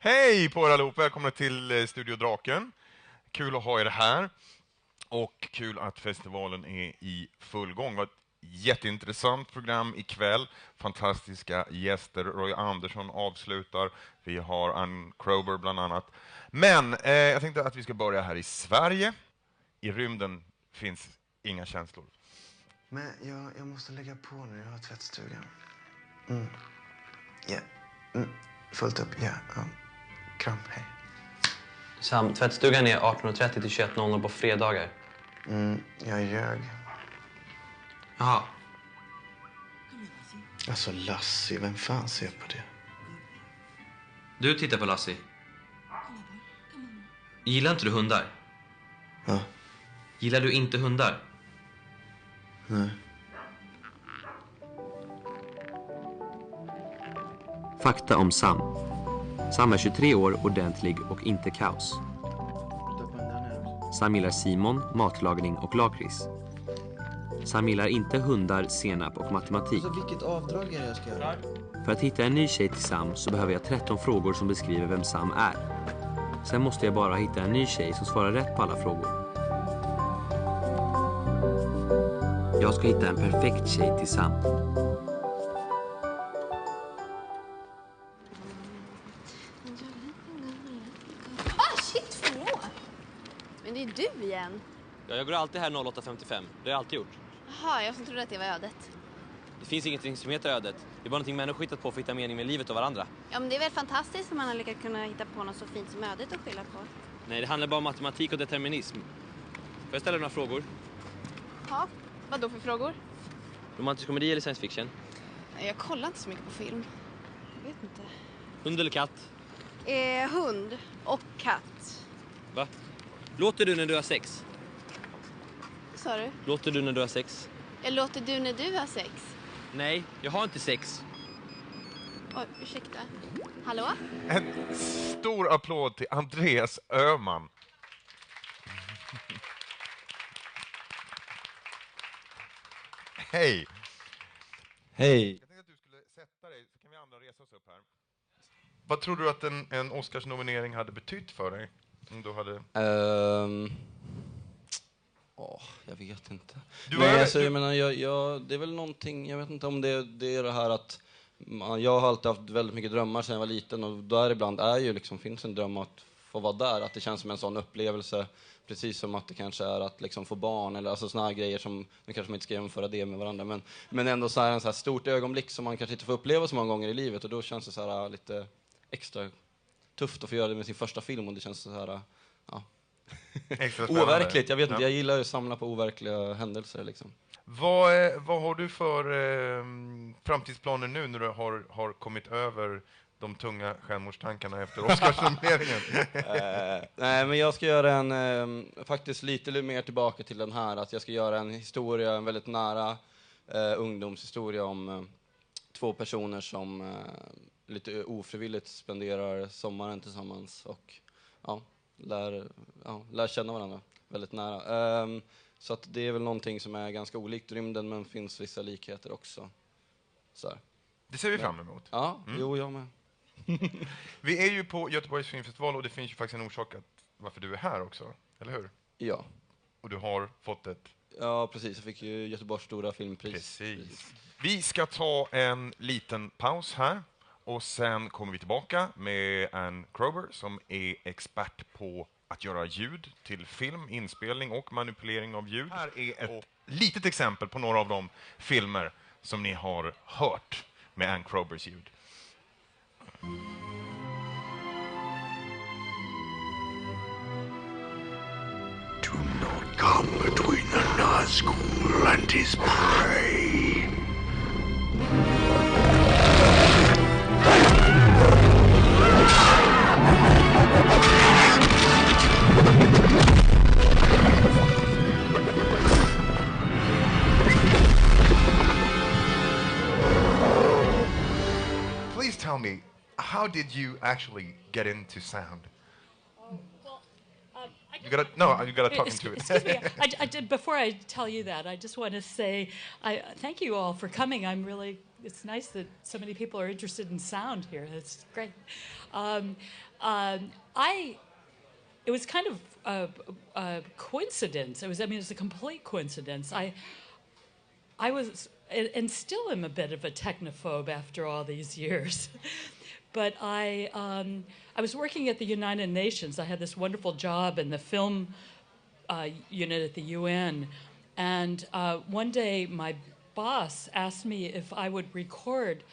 Hej på er allihop, välkomna till Studio Draken. Kul att ha er här. Och kul att festivalen är i full gång. Det var ett jätteintressant program ikväll. Fantastiska gäster. Roy Andernsson avslutar. Vi har Ann Kroeber bland annat. Men jag tänkte att vi ska börja här i Sverige. I rymden finns inga känslor. Men jag måste lägga på nu. Jag har tvättstugan. Fullt upp, Kram, hej. Sam, tvättstugan är 18.30 till 21.00 på fredagar. Jag ljög. Jaha. Alltså Lassie, vem fan ser på det? Du tittar på Lassie. Gillar inte du hundar? Ja. Gillar du inte hundar? Nej. Fakta om Sam. Sam är 23 år, ordentlig och inte kaos. Sam gillar Simon, matlagning och lakrits. Sam gillar inte hundar, senap och matematik. Så vilket avdrag är det jag ska göra? För att hitta en ny tjej till Sam så behöver jag 13 frågor som beskriver vem Sam är. Sen måste jag bara hitta en ny tjej som svarar rätt på alla frågor. Jag ska hitta en perfekt tjej till Sam. Shit, förlåt. Men det är du igen. Ja, jag går alltid här 08.55. Det har jag alltid gjort. Jaha, jag som trodde att det var ödet. Det finns ingenting som heter ödet. Det är bara någonting människor hittat på för att hitta mening med livet och varandra. Ja, men det är väl fantastiskt att man har lyckats kunna hitta på något så fint som ödet att skylla på. Nej, det handlar bara om matematik och determinism. Får jag ställa några frågor? Ja, vad då för frågor? Romantisk komedi eller science fiction? Jag kollar inte så mycket på film. Jag vet inte. Hund eller katt? Hund och katt. Va? Låter du när du har sex? Vad sa du? Låter du när du har sex? Jag låter du när du har sex. Nej, jag har inte sex. Oj, ursäkta. Hallå? En stor applåd till Andreas Öhman. Hej! Hej. Jag tänkte att du skulle sätta dig, så kan vi andra resa oss upp här. Vad tror du att en Oscarsnominering hade betytt för dig? Om du hade... Jag vet inte. Jag menar, det är väl någonting, jag vet inte om det är det här att jag har alltid haft väldigt mycket drömmar sedan jag var liten, och där ibland är ju liksom, finns en dröm att få vara där, att det känns som en sån upplevelse, precis som att det kanske är att liksom få barn, eller alltså såna här grejer som, nu kanske man inte ska jämföra det med varandra, men ändå så här en så här stort ögonblick som man kanske inte får uppleva så många gånger i livet, och då känns det så här lite extra tufft att få göra det med sin första film, och det känns så här, overkligt, jag vet inte, jag gillar att samla på overkliga händelser liksom. Vad har du för framtidsplaner nu när du har kommit över de tunga självmordstankarna efter Oscarsnomineringen? Nej, men jag ska göra faktiskt lite mer tillbaka till den här, att jag ska göra en historia, en väldigt nära ungdomshistoria om två personer som lite ofrivilligt spenderar sommaren tillsammans och lär känna varandra väldigt nära. Så att det är väl någonting som är ganska olikt rymden, men finns vissa likheter också. Så här. Det ser vi fram emot. Ja, jo, jag med. Vi är ju på Göteborgs filmfestival, och det finns ju faktiskt en orsak varför du är här också, eller hur? Ja. Och du har fått ett... Ja, precis. Jag fick ju Göteborgs stora filmpris. Precis. Vi ska ta en liten paus här, och sen kommer vi tillbaka med Ann Kroeber som är expert på att göra ljud till film, inspelning och manipulering av ljud. Här är ett litet exempel på några av de filmer som ni har hört med Ann Kroebers ljud. Do not come between the Nazgul and his prey. Please tell me, how did you actually get into sound? You gotta talk into it. Excuse me. Before I tell you that, I just want to say thank you all for coming. It's nice that so many people are interested in sound here. It's great. It was kind of a coincidence. It was a complete coincidence. I was, and still am a bit of a technophobe after all these years. But I was working at the United Nations. I had this wonderful job in the film unit at the UN. And one day my boss asked me if I would record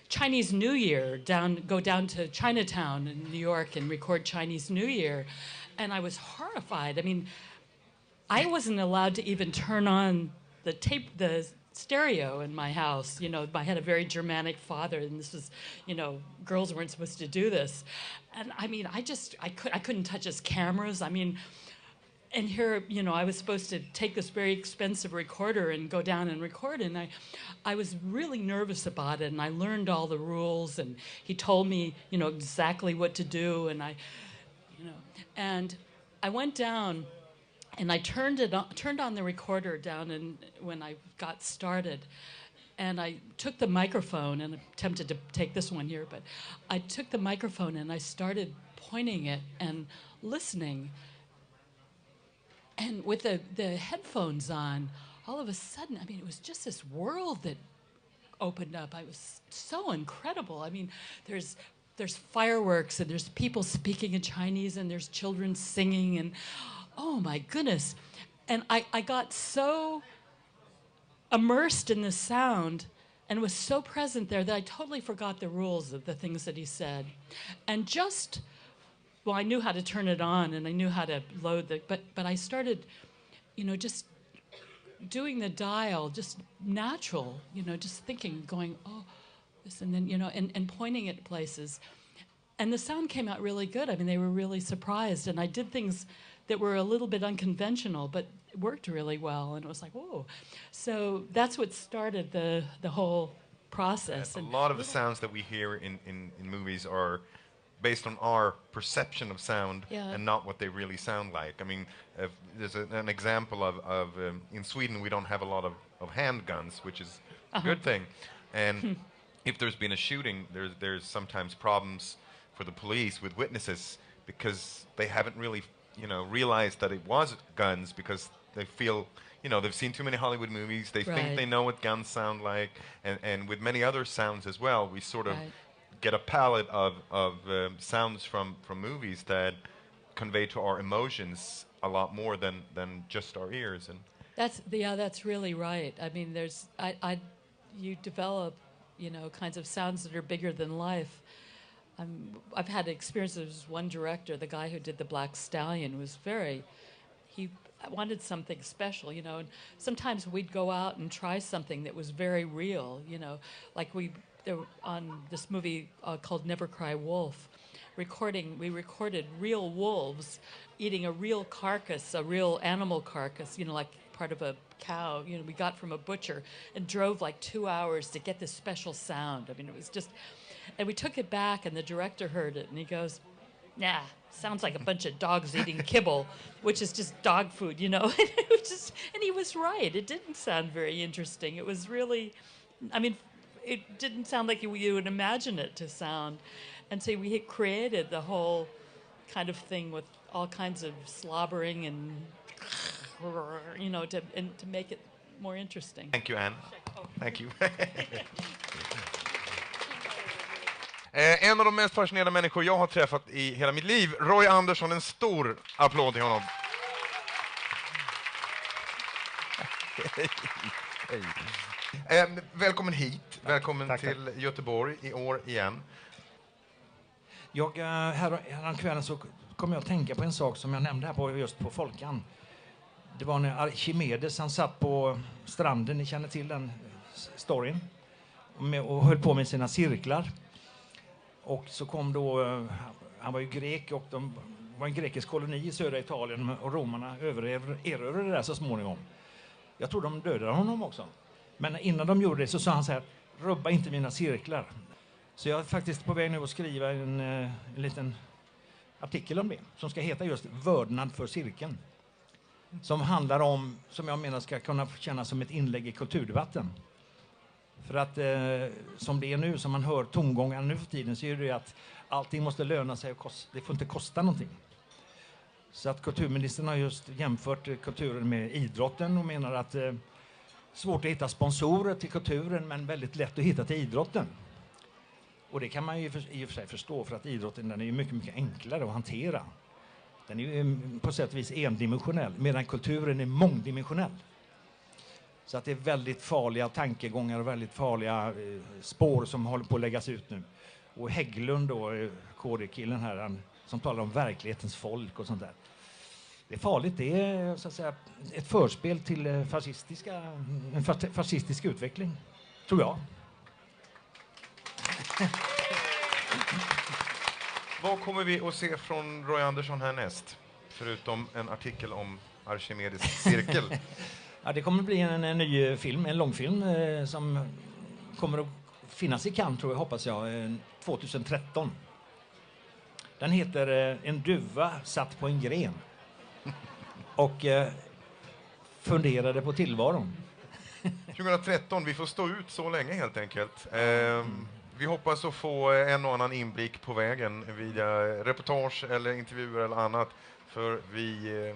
Chinese New Year, go down to Chinatown in New York and record Chinese New Year. And I was horrified. I mean, I wasn't allowed to even turn on the stereo in my house. You know, I had a very Germanic father, and this was, you know, girls weren't supposed to do this. And I mean, I couldn't touch his cameras. I mean, and here, you know, I was supposed to take this very expensive recorder and go down and record, and I was really nervous about it, and I learned all the rules, and he told me, you know, exactly what to do, and and I went down, and I turned on the recorder down, and when I got started, and I took the microphone, and I attempted to take this one here, but I took the microphone and I started pointing it and listening. And with the headphones on, all of a sudden, I mean, it was just this world that opened up. It was so incredible. I mean, there's fireworks, and there's people speaking in Chinese, and there's children singing, and oh my goodness. And I got so immersed in the sound and was so present there that I totally forgot the rules of the things that he said. And well, I knew how to turn it on, and I knew how to load but I started, you know, just doing the dial, just natural, you know, just thinking, going, oh, this, and then, you know, and pointing at places. And the sound came out really good. I mean, they were really surprised, and I did things that were a little bit unconventional, but it worked really well, and it was like, whoa. So that's what started the whole process. A lot of the sounds that we hear in movies are based on our perception of sound and not what they really sound like. I mean, there's an example of in Sweden we don't have a lot of handguns, which is a good thing. And if there's been a shooting, there's sometimes problems for the police with witnesses because they haven't really, you know, realized that it was guns because they feel, you know, they've seen too many Hollywood movies. They think they know what guns sound like, and with many other sounds as well, we sort of get a palette of sounds from movies that convey to our emotions a lot more than just our ears. And that's really right. I mean, you develop, you know, kinds of sounds that are bigger than life. I've had experiences with one director, the guy who did The Black Stallion, he wanted something special, you know, and sometimes we'd go out and try something that was very real, you know, like on this movie called Never Cry Wolf, we recorded real wolves eating a real carcass, a real animal carcass, you know, like part of a cow, you know, we got from a butcher, and drove like 2 hours to get this special sound. I mean, it was just, and we took it back, and the director heard it, and he goes, nah, sounds like a bunch of dogs eating kibble, which is just dog food, you know. And he was right. It didn't sound very interesting. It was really, I mean, it didn't sound like you would imagine it to sound. And so we had created the whole kind of thing with all kinds of slobbering and, you know, to make it more interesting. Thank you, Ann. Thank you. En av de mest fascinerande människor jag har träffat i hela mitt liv, Roy Andernsson, en stor applåd till honom. Välkommen hit, välkommen till Göteborg i år igen. Häromkvällen så kom jag att tänka på en sak som jag nämnde här just på Folkan. Det var när Archimedes, han satt på stranden, ni känner till den storyn, och höll på med sina cirklar. Och så kom då, han var ju grek, och de var en grekisk koloni i södra Italien, och romarna erövrade det där så småningom. Jag tror de dödade honom också. Men innan de gjorde det så sa han så här: rubba inte mina cirklar. Så jag är faktiskt på väg nu att skriva en liten artikel om det, som ska heta just Vördnad för cirkeln. Som handlar om, som jag menar ska kunna kännas som ett inlägg i kulturdebatten. För att som det är nu, som man hör tongångar nu för tiden, så är det att allting måste löna sig och det får inte kosta någonting. Så att kulturministern har just jämfört kulturen med idrotten och menar att svårt att hitta sponsorer till kulturen men väldigt lätt att hitta till idrotten. Och det kan man ju i och för sig förstå, för att idrotten den är ju mycket, mycket enklare att hantera. Den är ju på sätt och vis endimensionell, medan kulturen är mångdimensionell. Så att det är väldigt farliga tankegångar och väldigt farliga spår som håller på att läggas ut nu. Och Hägglund då, KD-killen här, som talar om verklighetens folk och sånt där. Det är farligt, det är så att säga ett förspel till en fascistisk utveckling, tror jag. Vad kommer vi att se från Roy Andernsson härnäst? Förutom en artikel om Archimedes cirkel. Ja, det kommer bli en ny film, en långfilm som kommer att finnas i Cannes, tror jag, hoppas jag, 2013. Den heter En duva satt på en gren. Och funderade på tillvaron. 2013, vi får stå ut så länge helt enkelt. Vi hoppas att få en och annan inblick på vägen via reportage eller intervjuer eller annat. För vi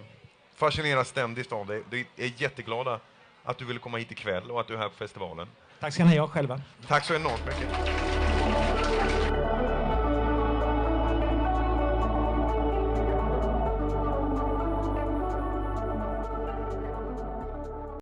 fascineras ständigt av det. Vi är jätteglada att du ville komma hit ikväll och att du är här på festivalen. Tack ska ni ha själva. Tack så enormt mycket.